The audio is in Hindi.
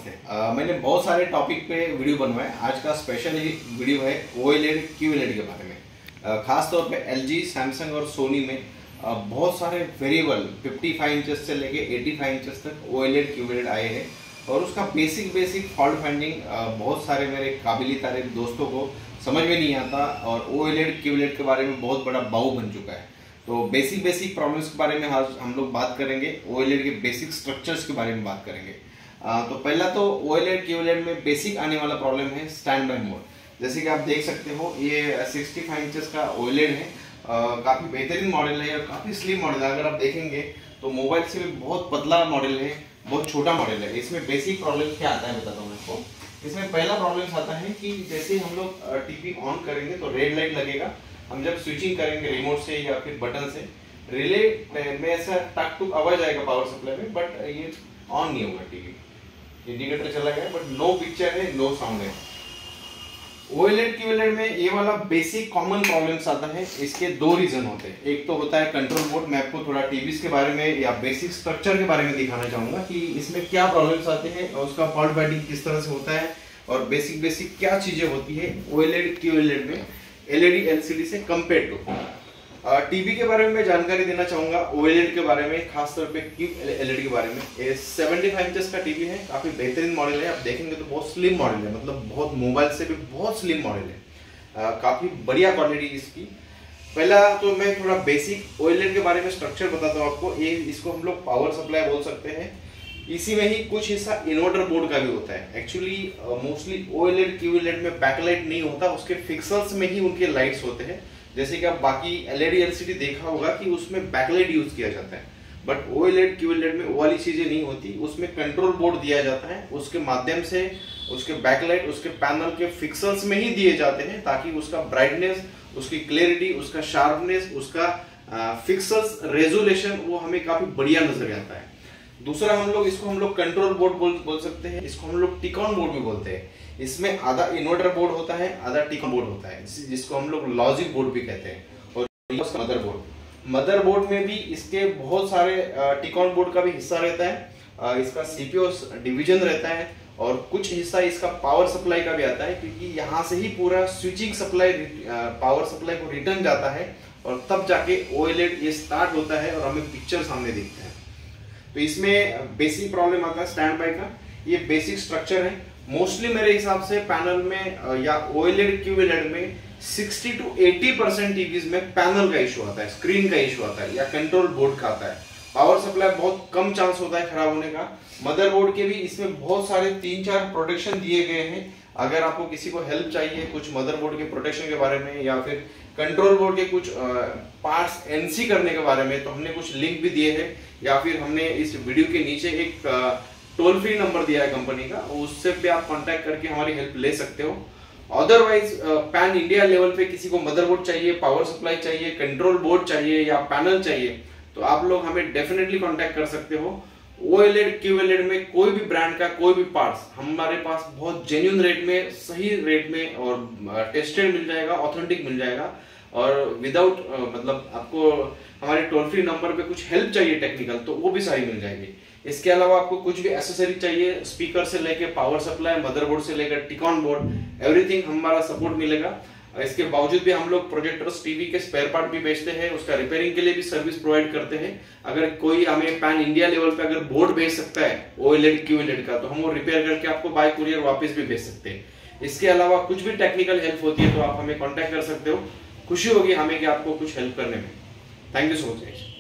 नमस्ते। मैंने बहुत सारे टॉपिक पे वीडियो बनवाए। आज का स्पेशल ही वीडियो है OLED QLED के बारे में। खास तौर पे LG, सैमसंग और सोनी में बहुत सारे वेरिएबल 55 इंचेस से लेके 85 इंचेस तक OLED QLED आए हैं और उसका बेसिक फॉल्ट फाइंडिंग बहुत सारे मेरे काबिल तारीफ दोस्तों को समझ में नहीं आता और OLED QLED के बारे में बहुत बड़ा बाऊ बन चुका है। तो बेसिक प्रॉब्लम्स के बारे में आज हम लोग बात करेंगे। OLED के बेसिक स्ट्रक्चर्स के बारे में बात करेंगे। तो पहला तो OLED QLED में बेसिक आने वाला प्रॉब्लम है स्टैंड बाय मोड। जैसे कि आप देख सकते हो ये 65 इंचेस का OLED है। काफ़ी बेहतरीन मॉडल है और काफ़ी स्लिम मॉडल है। अगर आप देखेंगे तो मोबाइल से भी बहुत पतला मॉडल है, बहुत छोटा मॉडल है। इसमें बेसिक प्रॉब्लम क्या आता है बताता हूँ आपको। इसमें पहला प्रॉब्लम आता है कि जैसे हम लोग टीवी ऑन करेंगे तो रेड लाइट लगेगा। हम जब स्विचिंग करेंगे रिमोट से या फिर बटन से, रिले में ऐसा टक टुक आवाज आएगा पावर सप्लाई में, बट ये ऑन नहीं होगा। टीवी इंडिकेटर चला गया बट नो पिक्चर है, नो साउंड है। OLED QLED में ये वाला बेसिक कॉमन प्रॉब्लम्स आता है। इसके दो रीजन होते हैं। एक तो होता है कंट्रोल बोर्ड। मैं आपको थोड़ा टीवीज के बारे में या बेसिक स्ट्रक्चर के बारे में दिखाना चाहूंगा कि इसमें क्या प्रॉब्लम्स आते हैं और उसका फॉल्ट फाइंडिंग किस तरह से होता है और बेसिक क्या चीजें होती है OLED QLED में LED LCD से कंपेयर टू। टीवी के बारे में मैं जानकारी देना चाहूंगा OLED के बारे में, खासतौर पे QLED के बारे में। ये 75 इंचेस का टीवी है, काफी बेहतरीन मॉडल है। आप देखेंगे तो बहुत स्लिम मॉडल है, मतलब बहुत मोबाइल से भी बहुत स्लिम मॉडल है। काफी बढ़िया क्वालिटी इसकी। पहला तो मैं थोड़ा बेसिक OLED के बारे में स्ट्रक्चर बताता हूँ आपको। ये इसको हम लोग पावर सप्लाई बोल सकते हैं। इसी में ही कुछ हिस्सा इन्वर्टर बोर्ड का भी होता है। एक्चुअली मोस्टली OLED QLED में बैकलाइट नहीं होता, उसके फिक्सल्स में ही उनके लाइट्स होते हैं। जैसे कि आप बाकी LED LCD देखा होगा कि उसमें बैकलाइट यूज किया जाता है, बट OLED QLED में वो वाली चीजें नहीं होती। उसमें कंट्रोल बोर्ड दिया जाता है, उसके माध्यम से उसके बैकलाइट उसके पैनल के फिक्सल्स में ही दिए जाते हैं ताकि उसका ब्राइटनेस, उसकी क्लैरिटी, उसका शार्पनेस, उसका फिक्सल्स रेजोल्यूशन वो हमें काफी बढ़िया नजर आता है। दूसरा इसको हम लोग कंट्रोल बोर्ड बोल सकते हैं। इसको हम लोग टिकॉन बोर्ड भी बोलते हैं। इसमें आधा इन्वर्टर बोर्ड होता है, आधा टिकॉन बोर्ड होता है, जिसको हम लोग लॉजिक बोर्ड भी कहते हैं। और मदरबोर्ड में भी इसके बहुत सारे टिकॉन बोर्ड का भी हिस्सा रहता है। इसका CPU डिवीजन रहता है और कुछ हिस्सा इसका पावर सप्लाई का भी आता है, क्योंकि यहाँ से ही पूरा स्विचिंग सप्लाई पावर सप्लाई को रिटर्न जाता है और तब जाके OLED ये स्टार्ट होता है और हमें पिक्चर सामने दिखता है। तो इसमें बेसिक प्रॉब्लम आता है स्टैंड बाय का। ये बेसिक स्ट्रक्चर है। मोस्टली मेरे हिसाब से पैनल में या OLED QLED में 60 to 80% टीवीज में पैनल का इशू आता है, स्क्रीन का इशू आता है या कंट्रोल बोर्ड का आता है। पावर सप्लाई बहुत कम चांस होता है खराब होने का। मदरबोर्ड के भी इसमें बहुत सारे 3-4 प्रोटेक्शन दिए गए हैं। अगर आपको किसी को हेल्प चाहिए कुछ मदरबोर्ड के प्रोटेक्शन के बारे में या फिर कंट्रोल बोर्ड के कुछ पार्ट्स NC करने के बारे में, तो हमने कुछ लिंक भी दिए हैं या फिर हमने इस वीडियो के नीचे एक टोल फ्री नंबर दिया है कंपनी का, उससे भी आप कांटेक्ट करके हमारी हेल्प ले सकते हो। अदरवाइज पैन इंडिया लेवल पे किसी को मदरबोर्ड चाहिए, पावर सप्लाई चाहिए, कंट्रोल बोर्ड चाहिए या पैनल चाहिए, तो आप लोग हमें डेफिनेटली कांटेक्ट कर सकते हो। OLED QLED में कोई भी ब्रांड का कोई भी पार्ट्स हमारे पास बहुत जेन्युइन रेट में, सही रेट में और टेस्टेड मिल जाएगा, ऑथेंटिक मिल जाएगा। और विदाउट मतलब आपको हमारे टोल फ्री नंबर पे कुछ हेल्प चाहिए टेक्निकल, तो वो भी सारी मिल जाएगी। इसके अलावा आपको कुछ भी एसेसरी चाहिए, स्पीकर से लेके पावर सप्लाई, मदरबोर्ड से लेकर टिकॉन बोर्ड, एवरीथिंग हमारा सपोर्ट मिलेगा। इसके बावजूद भी हम लोग प्रोजेक्टर्स, टीवी के स्पेयर पार्ट भी बेचते हैं, उसका रिपेयरिंग के लिए भी सर्विस प्रोवाइड करते हैं। अगर कोई हमें पैन इंडिया लेवल पे अगर बोर्ड भेज सकता है OLED QLED का, तो हम वो रिपेयर करके आपको बाय कुरियर वापस भी भेज सकते हैं। इसके अलावा कुछ भी टेक्निकल हेल्प होती है तो आप हमें कॉन्टेक्ट कर सकते हो। खुशी होगी हमें कि आपको कुछ हेल्प करने में। Thank you so much.